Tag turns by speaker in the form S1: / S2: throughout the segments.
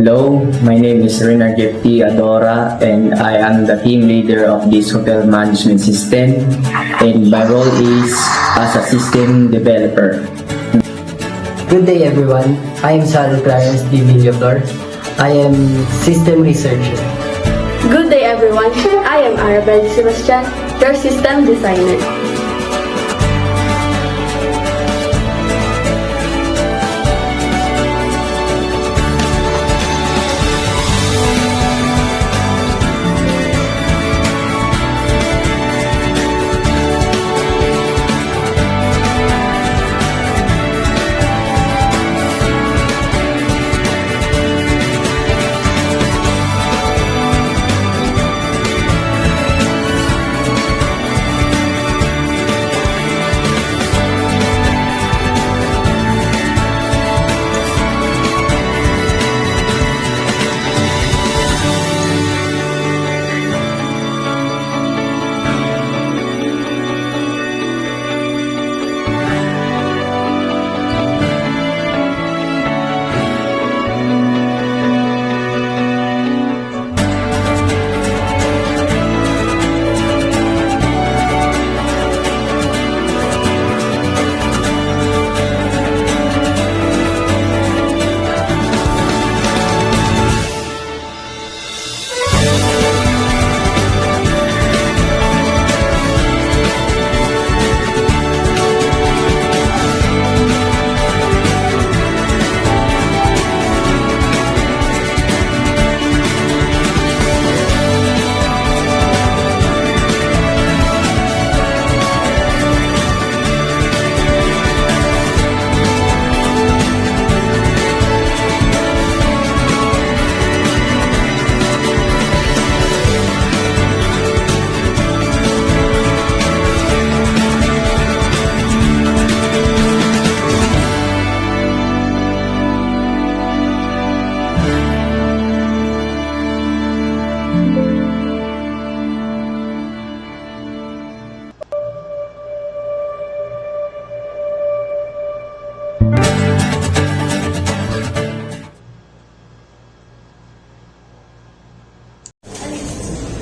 S1: Hello, my name is Renar Jefty Adora and I am the team leader of this hotel management system, and my role is as a system developer.
S2: Good day everyone, I am Sal Clarence D. Villaflor. I am system researcher.
S3: Good day everyone, I am Arabelle Sebastian, your system designer.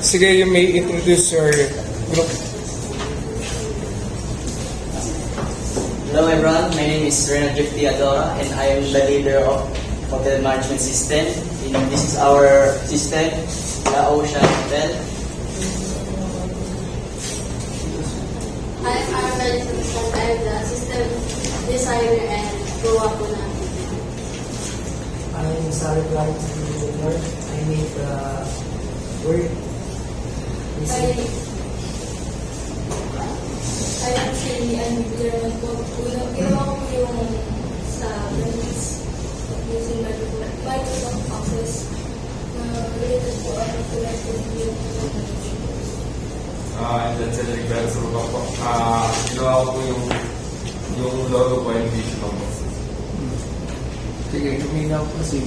S4: Sige, you may introduce your group.
S5: Hello everyone, my name is Renar Jefty Adora and I am the leader of Hotel Management System. This is our system, the Ocean Hotel.
S3: I am Arabelle Sebastian, I am the system designer and gawa po natin.
S2: I am Sal Clarence D. Villaflor. I make work.
S3: I actually am ginawa ko po yung sa limits using Microsoft Access na related po ako connected yung
S6: And then Cedric Benzo po. Ginawa ko po yung logo po yung vision ko.
S4: Sige, huminga po kasi.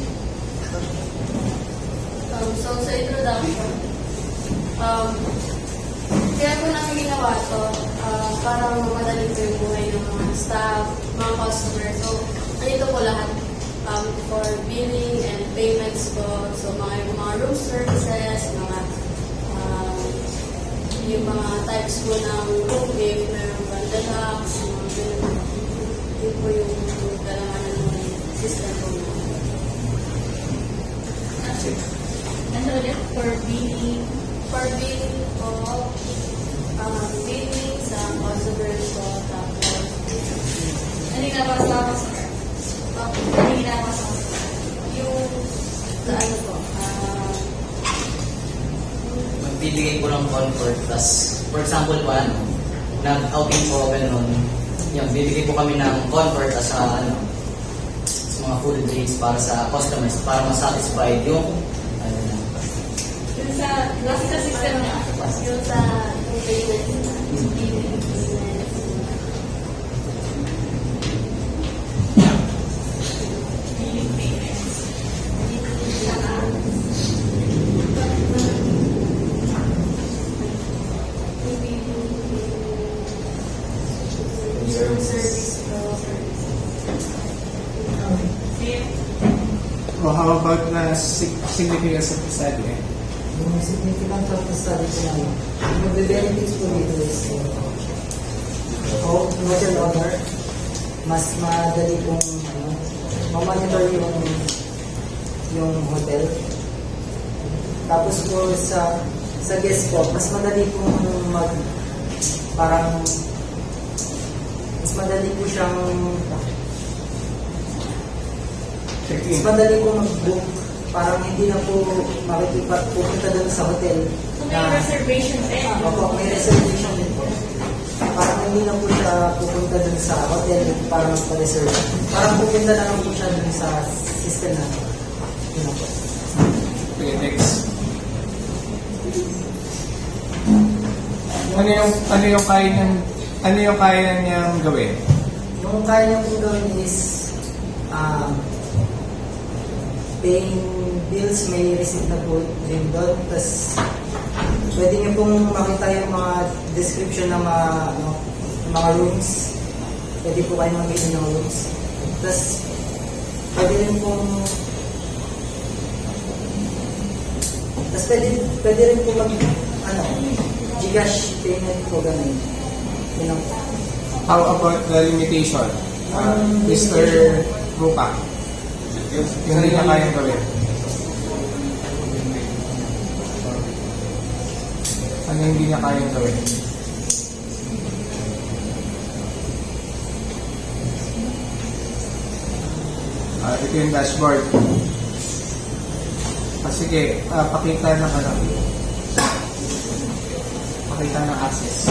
S3: So sa introduction, kaya po namin ginawa ito para mamadali po yung buhay ng mga staff, mga customers. So, nandito po lahat for billing and payments po. So, mga room services, yung mga types po ng room, if mayroong Bandalax, mga ganun. Yun po yung dalaman ng system po. And ulit, for billing po, billing sa customers po, tapos, ano yung nabasa sa customer? Ano yung nabasa sa yung, sa ano po,
S5: Magbibigay ko ng comfort, plus, for example po, nag-outing po ganun, yung bibigay po kami ng comfort sa mga food and drinks para sa customers, para ma-satisfied yung
S3: yung sa system niya, yung sa payments, billing,
S4: O how about na significance of the study?
S7: Yung significant of the study po namin, yung magbe-benefits po dito is hotel owner, mas madali pong mamonitor yung hotel. Tapos po sa guest po, mas madali pong mas madali po siyang mas madali po mag-book. Parang hindi na po pupunta doon sa hotel.
S3: So may reservation din.
S7: Opo, may reservation din po. Parang hindi na po siya pupunta doon sa hotel para magpa-reserve. Parang pupunta na lang po siya doon sa system na. Yun na po.
S4: Okay, next. Ano yung kaya niyang gawin?
S7: Yung kaya niyo po gawin is paying bills, may receipt na po din doon. Tapos pwede niyo pong makita yung mga description ng mga rooms. Pwede po kayo mag-in ng rooms. Tapos pwede rin pong pwede rin po Gcash payment po ganun. Yun lang po.
S4: How about the limitation? Mr. Rupa, yung hindi na kayang gawin. Ano yung hindi niya kayang gawin? Ito yung dashboard. Sige, pakita ng pakita ng access.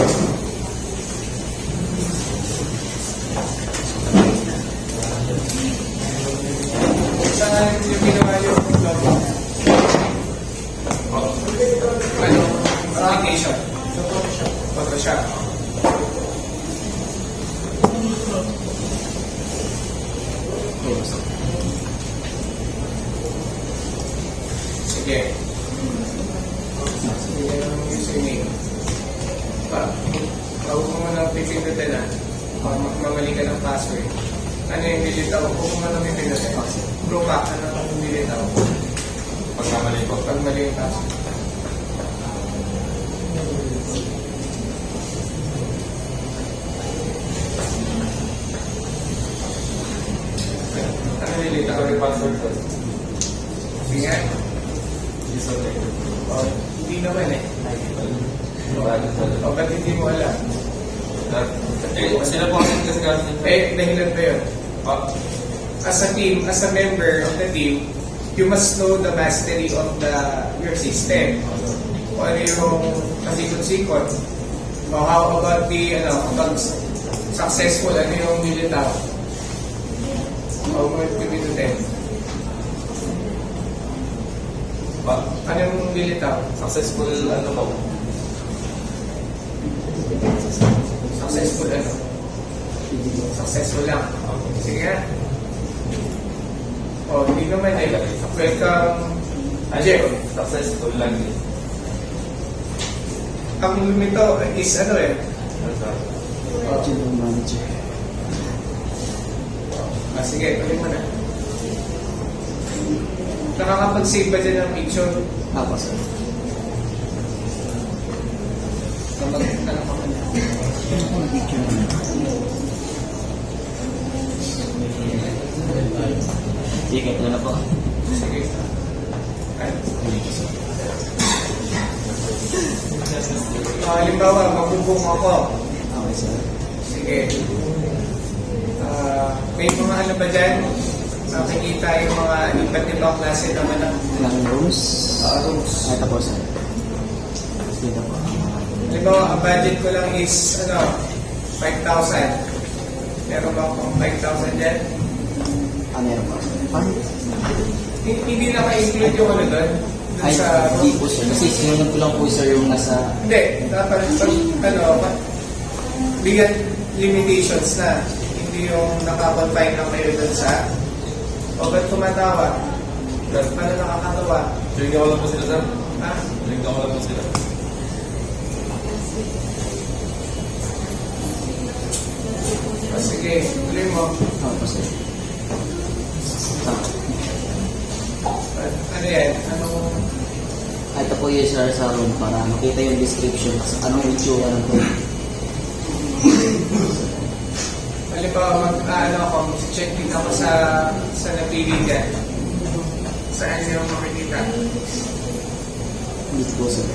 S4: Saan yung ginawa yung logo? Ano? Application? Photoshop. Sige. Sige lang yung username. Huwag mo muna pipindutin na. Mamali ka ng password. Ano yung dilitaw? Huwag mo muna pipindutin. Bro back, ano ang dilitaw? Pag mamali ko. Pag mali yung password. Ano dilitaw? Sorry, password ko. Sige nga. Hindi naman eh. O ba't hindi mo alam?
S6: Sila po kasi gamit.
S4: Dahilan ba yun? As a team, as a member of the team, you must know the mastery of your system. O ano yung kasikot-sikot. O how about pag successful, ano yung nilitaw? O what will be to them? Ano yung nilitaw?
S6: Successful po.
S4: Successful ano? Successful lang. Sige nga. O, hindi naman eh. Welcome. Jeff.
S6: Successful lang eh.
S4: Ang lumito is ano eh.
S2: General manager.
S4: Sige, tuloy mo na. Nakakapag-save ba dyan ng picture?
S2: Ako, sir.
S4: Ano pa kanya?
S1: Sige, ito na po.
S4: Sige. Halimbawa, magbubong ako.
S2: Okay, sir.
S4: Sige. May mga ano ba dyan? Nakikita yung mga iba't ibang klase naman ng
S2: Ilang rooms?
S4: rooms.
S2: Ito po, sir. Dito po.
S4: Halimbawa, ang budget ko lang is 5,000. Meron ba akong 5,000 dyan?
S2: Meron po, sir. Paano?
S4: Hindi naka-include yung ano doon? Doon
S2: Ay,
S4: sa
S2: hindi po, sir. Kasi sinunod ko lang po, sir, yung nasa...
S4: Hindi, dapat bigyan limitations na. Hindi yung nakakonfine lang kayo doon sa o ba't tumatawa? Ba't paano nakakatawa?
S6: Drink ako lang po sila, sir.
S4: Ha?
S6: Drink ako lang po sila.
S4: Sige, tuloy mo.
S2: Opo, sir.
S4: At Ano yan? Anong...
S5: Ito po yung sir sa room para makita yung description kasi anong itsura ng room.
S4: Halimbawa, ano ako, check din ako sa napili dyan. Saan yung makikita?
S5: Dito po sir.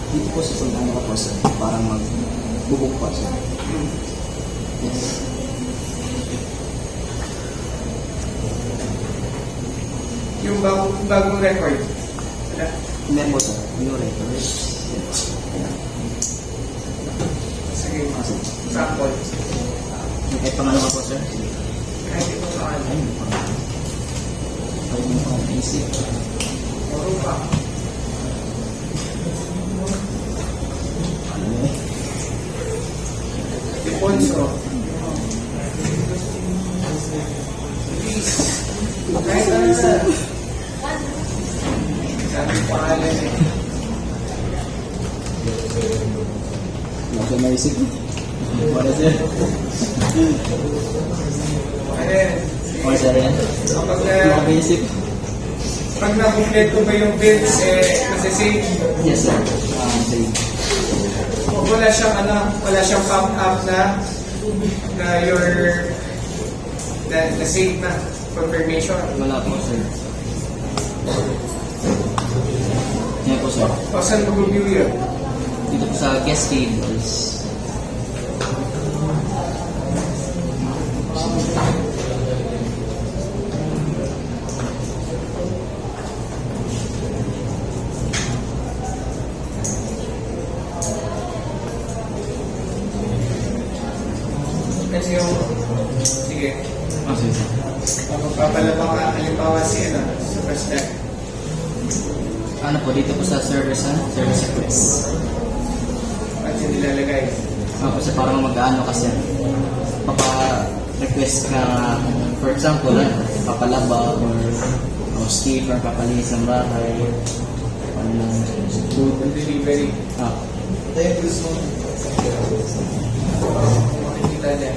S5: Dito po sa ano ka po sir, parang magbubuk pa sir. Yes.
S4: Yung bagong record. Wala.
S5: Meron po sir, yung record.
S4: Sige,
S5: Ah, sir.
S4: sample.
S5: Kahit pangano ka po sir?
S4: Kahit ito sa ano.
S5: Ayun, pwede mo pang isip.
S4: Puro pa.
S5: Ano eh?
S4: Deponso. Please. Kahit ano na. Sabi ko pangalan eh.
S5: Wala siya naisip. Wala sir.
S4: Ano yan?
S5: Wala sir yan.
S4: Kapag
S5: Makaisip.
S4: pag na-complete ko ba yung bills, masasave.
S5: Yes sir. Same.
S4: Wala siyang pop up na na save na confirmation.
S5: Wala po sir. Yan po sir.
S4: O saan mag-view yun?
S5: Dito po sa guest tables.
S4: Kasi yung, sige,
S5: Sige sir.
S4: magpapalabang ka, halimbawa si president.
S5: Ano po, dito po sa service request.
S4: At yung nilalagay.
S5: Ano po, sa parang mag-ano kasi papa-request ka, for example, papalaba or housekeeper, papalinis ng bahay, food.
S4: Delivery.
S5: Ah,
S4: Makikita niya.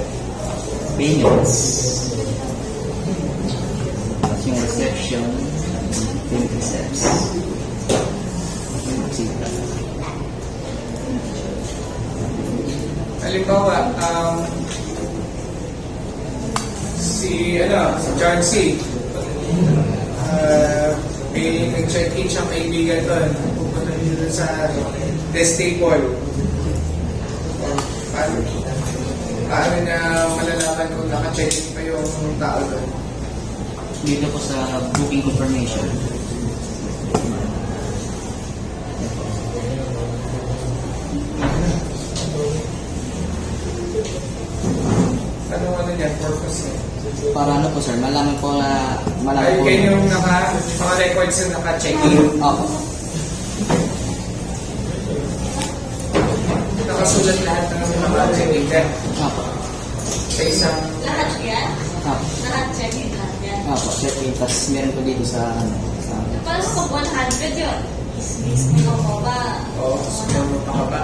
S5: payments. Tapos yung reception, payment receipts.
S4: Halimbawa, si John C. May nag-check-in siyang kaibigan doon. Pupunta niyo doon sa desk table. Paano niya malalaman kung naka-check-in pa yung tao doon?
S5: Dito po sa booking confirmation.
S4: Ano niya, purpose niya?
S5: Para ano po sir, malaman po na
S4: Ay,
S5: po.
S4: yan yung mga records na naka-check-in.
S5: Opo.
S4: Nakasulat lahat ng naka-check-in dyan.
S5: Opo.
S4: Sa isang
S3: Lahat yan?
S5: Opo.
S3: Lahat check-in lahat yan?
S5: Opo, check-in. Tapos meron po dito sa ano, sa
S3: Paano sa 100 yun? Mismo mo ba?
S4: gusto mo pakaba.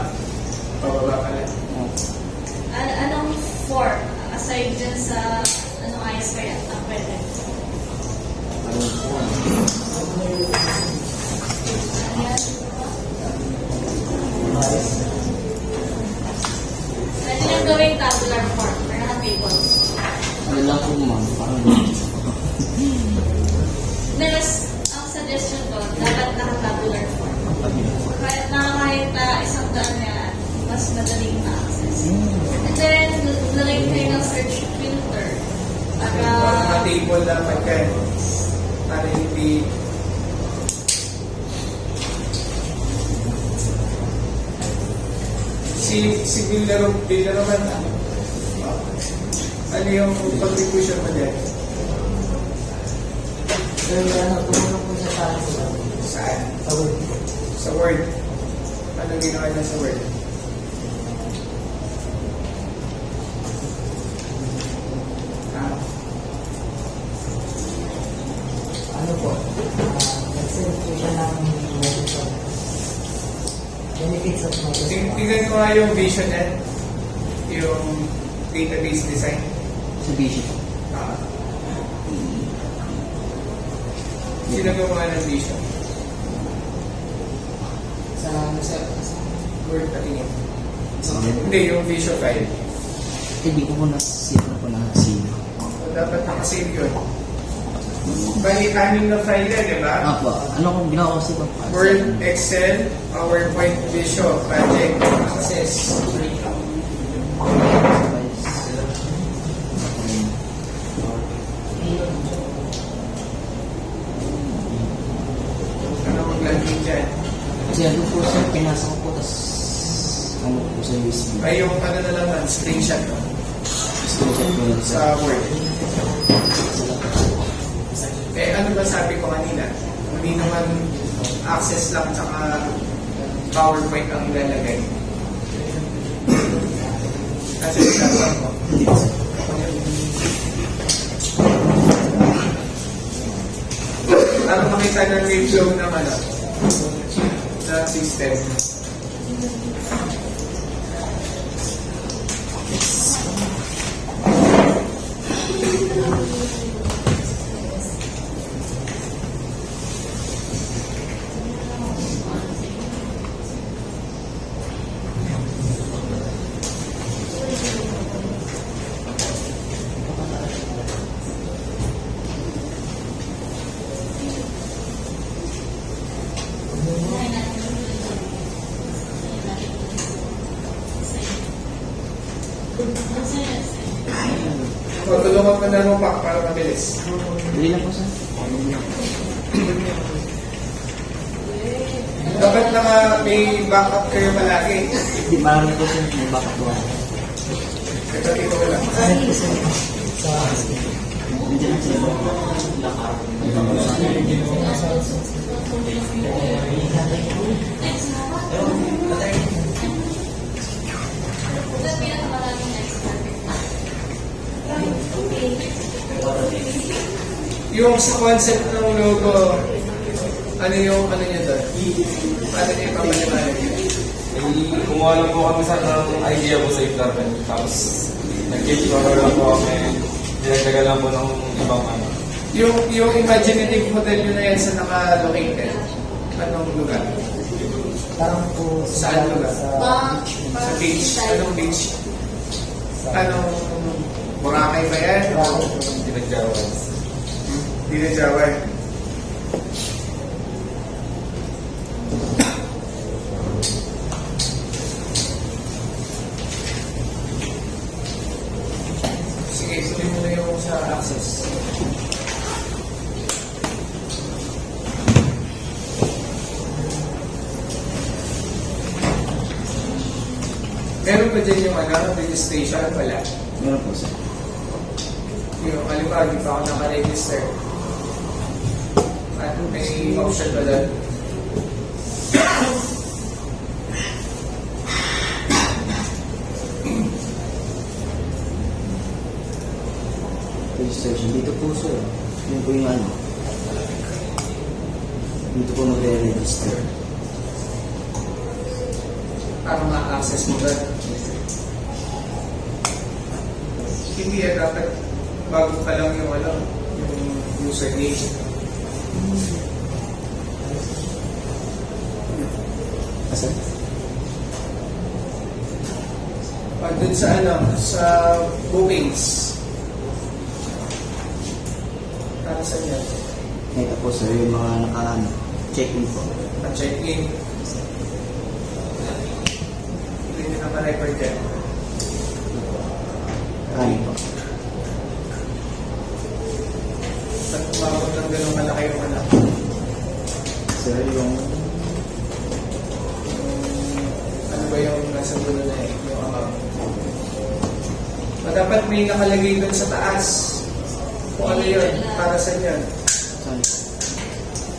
S4: Pababa pala.
S3: Anong form? Aside dyan sa anong ayos kaya? Pwede. Pwede lang gawing tabular form for tables.
S5: ano lang po ma'am, parang
S3: Nelas, ang suggestion ko, dapat naka-tabular form. Kahit isang daan yan, mas madaling ma-access. And then, lagay kayo ng search filter para
S4: Mga-table dapat kayo. Para hindi... Si Villaroman, ano yung contribution mo dyan?
S7: Tumulong po siya sa akin.
S4: Saan?
S7: Sa Word.
S4: Sa Word. Ano ginawa niya sa Word?
S7: Ano po? Nag-send po siya ng benefits of Microsoft.
S4: Tingnan ko nga yung vision niya. Yung database design.
S5: Sa vision.
S4: Ah. Sino gumawa ng vision?
S5: Sa
S4: Word patingin. Hindi, yung vision file.
S5: hindi ko po na-save na po na sino.
S4: So, dapat nakasave yun. Bali, anim na file yan, di ba?
S5: Apo, ano kung ginawa ko kasi po?
S4: Word, Excel, PowerPoint, Visio, Project, Access. Ano maglalagay dyan?
S5: Kasi ano po sir, pinasa ko po, tas ano po sa USB.
S4: Ay, yung ano na naman, screenshot no?
S5: Screenshot ko yun
S4: Sa Word. Eh, ano ba sabi ko kanina? Hindi naman access lang tsaka PowerPoint ang ilalagay. Kasi ginagawa ko. Para makita ng wave flow ng ano, ng system. So, tulungan mo na rumak para mabilis.
S5: Dali lang po sir.
S4: Dapat na may backup kayo malagi.
S5: Hindi, marami po sir, may backup po ako.
S4: Ito, dito ko lang.
S5: Nandiyan lang sir.
S4: Yung sa concept ng logo, ano niya doon? Ano niya yung pamaliwanag niya?
S6: Kumuha lang po kami sa ng idea po sa Iftarpen. Tapos, nag-explore lang po kami. Dinagdagan lang po ng ibang ano.
S4: Yung imaginative hotel nyo na yan sa naka-located? Anong lugar?
S7: Parang po
S4: Saan lugar? Sa beach? Anong beach? Anong Boracay ba yan? O
S6: Dinagdagan.
S4: Dinajawan? Sige, tuloy mo na yung sa access. Meron ba dyan yung registration? Wala.
S5: Meron po sir.
S4: Yung halimbawa, di pa ako naka-register. At may option ba doon?
S5: Registration. Dito po sir. Yun po yung ano. Dito po magre-register.
S4: Para ma-access mo doon. Hindi dapat bago pa lang yung yung username.
S5: Asan?
S4: Pag dun sa sa bookings. Para sa yan?
S5: Ito po sir, yung mga naka-check-in po.
S4: Check-in. Hindi nyo naman record yan.
S5: Kanin po.
S4: Ba't umabot ng ganun malaki yung
S5: Sir, yung
S4: ano ba yung nasa dulo na yung amount? Dapat may nakalagay dun sa taas. Kung ano yun, para sa yun.
S5: saan?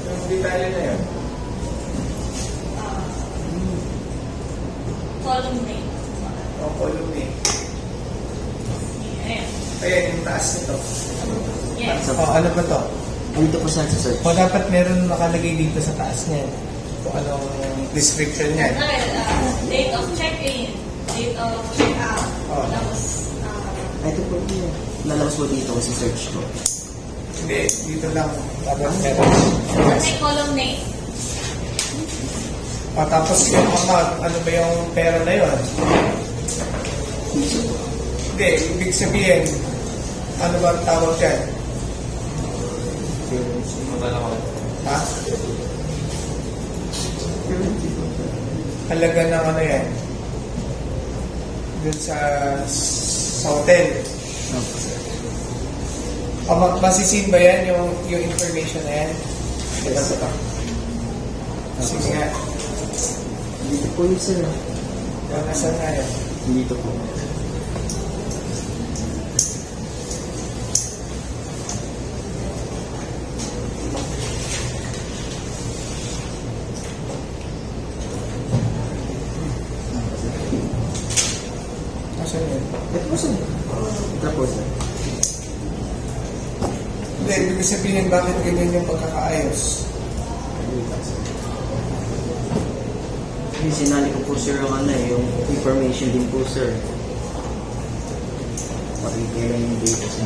S4: Yung detalye na yun.
S3: Column name.
S4: O column name.
S3: Ayan.
S4: Ayan, yung taas nito.
S3: Yes.
S4: O, ano ba to?
S5: Dito po sir sa search.
S4: O, dapat meron nakalagay dito sa taas niyan. kung anong description niya.
S3: Date of check-in, date of check-out,
S4: Oh.
S3: tapos
S2: Ito po yun. Lalabas po dito kasi search ko.
S4: Hindi, dito lang. Dapat meron.
S3: may column name.
S4: Tapos yung amount, ano ba yung pera na yun? Hindi, ibig sabihin, ano ba ang tawag dyan? Ha? Halaga ng ano yan? Dun sa hotel. Masisin ba yan yung information na yan? Sige nga.
S2: Dito po yun sir.
S4: Nasaan nga yan?
S2: Dito po.
S4: Nasaan yan?
S2: Ito po sir. Ito po sir.
S4: Hindi, ibig sabihin bakit ganyan yung pagkakaayos?
S2: Yung sinali ko po sir yung yung information din po sir. Pakikira yung data sa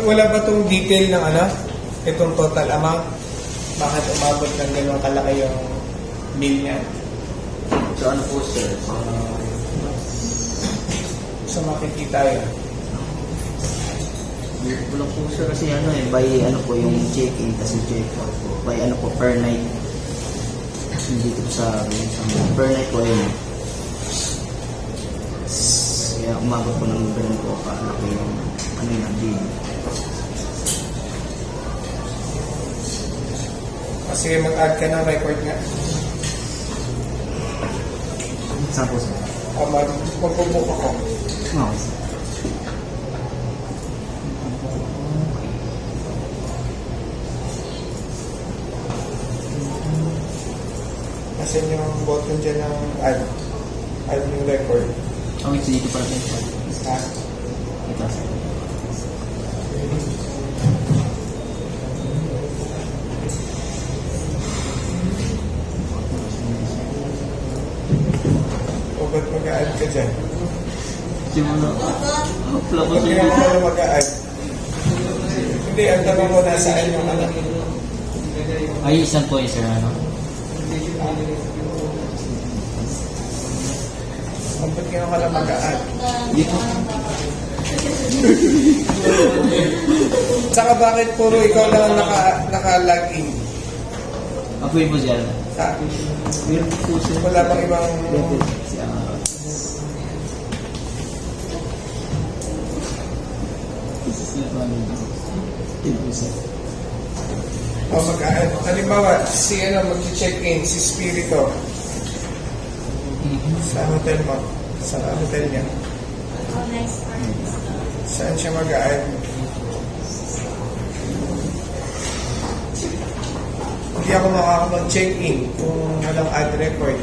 S4: Wala ba itong detail ng ano? Itong total amount? Bakit umabot ng gano'ng kalaki yung bill niya?
S2: So ano po sir?
S4: So makikita yun.
S2: Dito po lang po sir kasi by ano po yung check-in kasi check-out po. By ano po per night. Dito po sa per night po yun. Kaya umabot po ng ganun po kalaki yung ano yung bill.
S4: Sige, mag-add ka ng record nga.
S2: Saan po sir?
S4: Magpupuk ako.
S2: Okay sir.
S4: Nasaan yung button dyan ng add? Add yung record.
S2: Okay, so dito pala sir.
S4: Ha?
S2: Ito sir.
S4: O ba't mag-add ka dyan?
S2: Simula. Wala po
S4: Ba't
S2: sir.
S4: kaya mo mag-add? Hindi, ang tanong ko nasaan yung ano.
S2: Ay, isang po sir ano?
S4: Ba't kaya ka lang mag-add?
S2: Dito.
S4: Saka bakit puro ikaw lang ang naka-login?
S2: Ako yun po siya.
S4: Ha?
S2: Meron po sir.
S4: Wala bang ibang...
S2: Si
S4: O mag-add. Halimbawa, si mag-check-in, si Spirito. Sa hotel mo. Sa hotel niya.
S3: Oh, nice part.
S4: Saan siya mag-add? Hindi ako makakapag-check-in kung walang add record.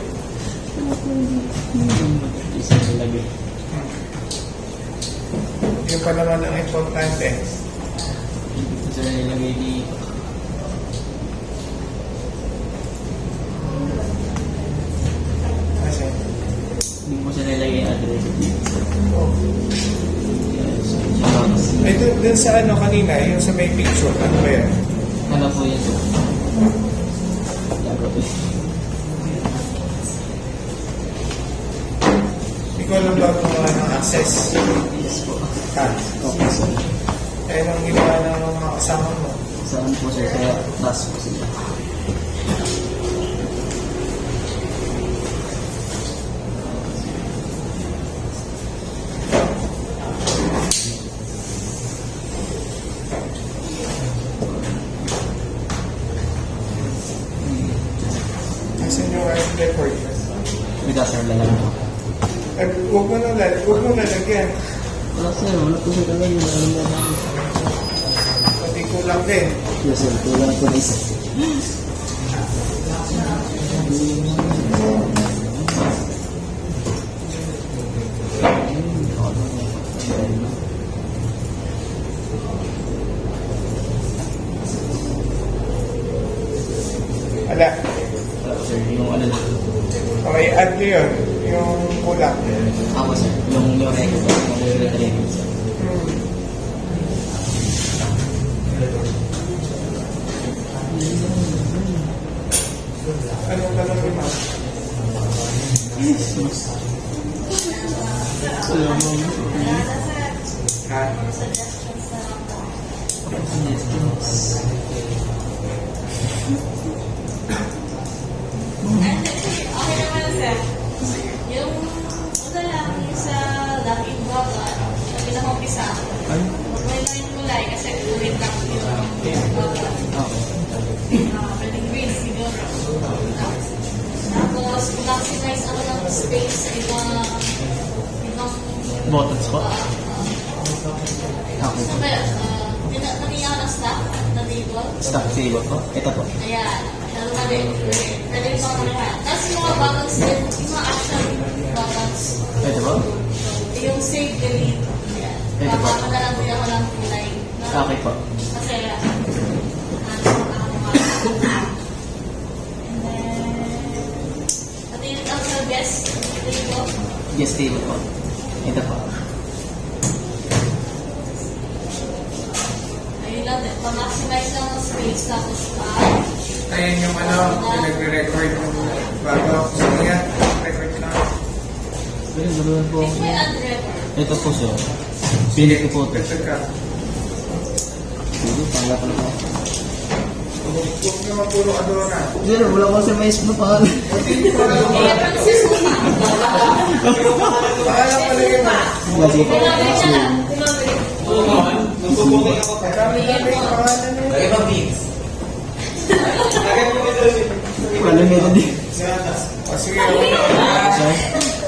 S2: Isang lagi.
S4: Yun pa naman ang importante.
S2: Sir, nilagay dito.
S4: Kasi,
S2: Hindi mo siya nilagay yung address.
S4: ito dun sa ano kanina, yung sa may picture, ano ba yan?
S2: Ano po yun sir? Gagawin.
S4: Ikaw lang ba gumawa ng access?
S2: Yes po.
S4: Ha?
S2: Okay sir.
S4: Kaya nang ginawa ng mga kasama mo.
S2: Saan po sir? Kaya taas po sila.
S4: Nasaan yung add record?
S2: Bida sir, lalagyan po.
S4: Huwag mo na lagyan.
S2: Wala sir, wala po sir talaga yung alam na namin.
S4: Pati kulang din.
S2: Yes sir, kulang po na isa.
S4: Okay, add nyo yun, yung kulang.
S2: Ako sir, yung record, yung record sir.
S4: Anong tanong mo, ma'am? Ha?
S3: Okay naman sir. Yung una lang, yung sa Lucky Bagat, sa pinaka-umpisa, huwag mo lang yung kulay kasi ulit lang yung bagat. Pwedeng green siguro. Tapos, maximize ako ng space sa ibang
S2: Buttons po?
S3: Okay. Natingin ng staff na table.
S2: Stock table po? Ito po.
S3: Ayan. Pwede yung mga naman. Tapos yung mga buttons din, yung mga action buttons.
S2: Ito po?
S3: Yung save, delete. Ayan.
S2: Ito po.
S3: Baka na lang din ako ng kulay.
S2: Okay po.
S3: Kasi, and then, patingin ako sa guest table.
S2: Yes, table po. Ito po.
S3: Ayun lang din. Pa-maximize lang ang space. Tapos,
S4: Ayan yung nagre-record yung bago. Sige nga, record na.
S2: Ganun po.
S3: if may add record.
S2: Ito po sir. Pili ko po ito.
S4: Record ka.
S2: Sige, pangla ko na po.
S4: Huwag nyo mapuro Adora.
S2: Sir, wala ko sa mais na pangalan.
S3: Kaya Francis mo pa.
S4: Paalam pa lang yun.
S2: Sige po.
S3: Pinabalik ka lang. Pinabalik.
S4: Marami-rami yung pangalan nyo.
S5: Lagay pa Vince.
S2: Wala meron din.
S4: O sige, okay.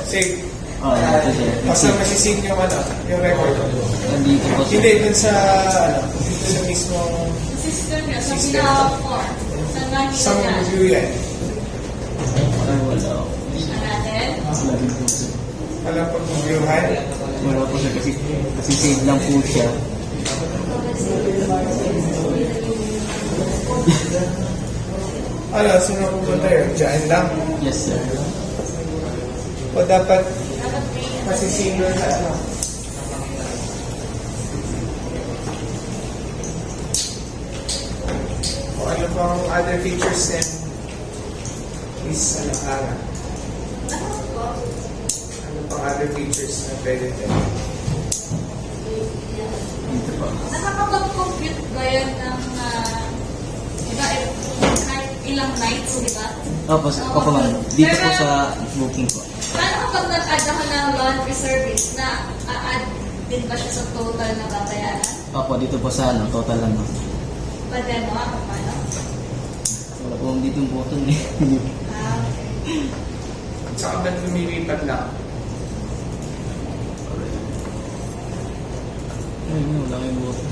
S4: Sige.
S2: Ito sir.
S4: Basta masisig yung yung record.
S2: Nandito po sir.
S4: Hindi, dun sa, dito sa mismo,
S3: System niya, sa pinaka-core. Sa nakikita
S4: sa
S3: niya.
S4: review yan.
S2: Ay, wala ako.
S3: Natin.
S2: Wala din po sir.
S4: Walang pag-reviewhan.
S2: Wala po sir kasi save lang po siya.
S4: Sino pupunta yun? Diyan lang.
S2: Yes sir.
S4: O dapat
S3: Dapat may
S4: masisino sa O ano pang other features din is ara? Ano pang other features na pwede din?
S2: Dito po.
S3: Nakakapag-compute ba yan ng iba, kahit ilang nights, di ba?
S2: Opo ma'am. Dito po sa booking po.
S3: Paano kapag nag-add ako ng laundry service na a-add din ba siya sa total na babayaran?
S2: Opo, dito po sa total lang ma'am.
S3: Pwede mo ako paano?
S2: Wala po dito yung button eh.
S3: Okay.
S4: Saka ba't lumilipat lang?
S2: Ayun, wala kayong button.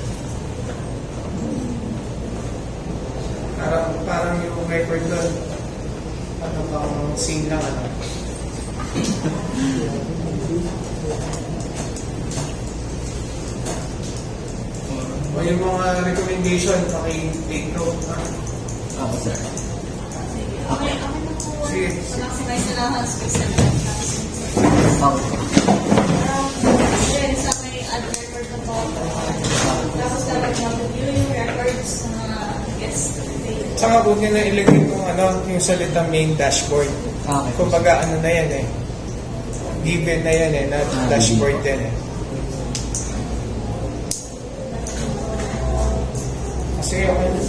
S4: Parang yung record doon, ano bang scene lang O yung mga recommendation, paki-take note.
S2: Opo sir.
S3: Okay, na po.
S4: Sige.
S3: Maximize na lang ang space na lang.
S2: Opo.
S3: Then, sa may add record na po. Tapos dapat mag-review yung records sa mga guest.
S4: Saka huwag nyo na ilagay yung salita main dashboard.
S2: Okay.
S4: Kumbaga na yan eh. Given na yan eh, not dashboard din eh. Kasi okay na.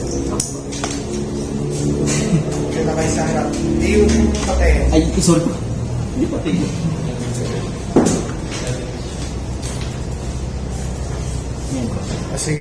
S4: Yun na kayo sa harap. Hindi yung patay.
S2: Ay, sorry po. Hindi pa tigil. Yan po.
S4: Kasi